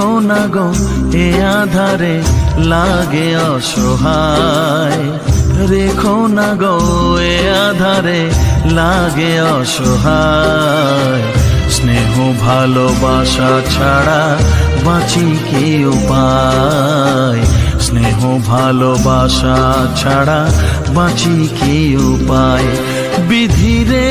রেখো না গো এ আধারে লাগে অসহায়, রেখো না গো এ আধারে লাগে অসহায়। স্নেহ ভালোবাসা ছাড়া বাঁচি কি উপায়, স্নেহ ভালোবাসা ছাড়া বাঁচি কি উপায়। বিধি রে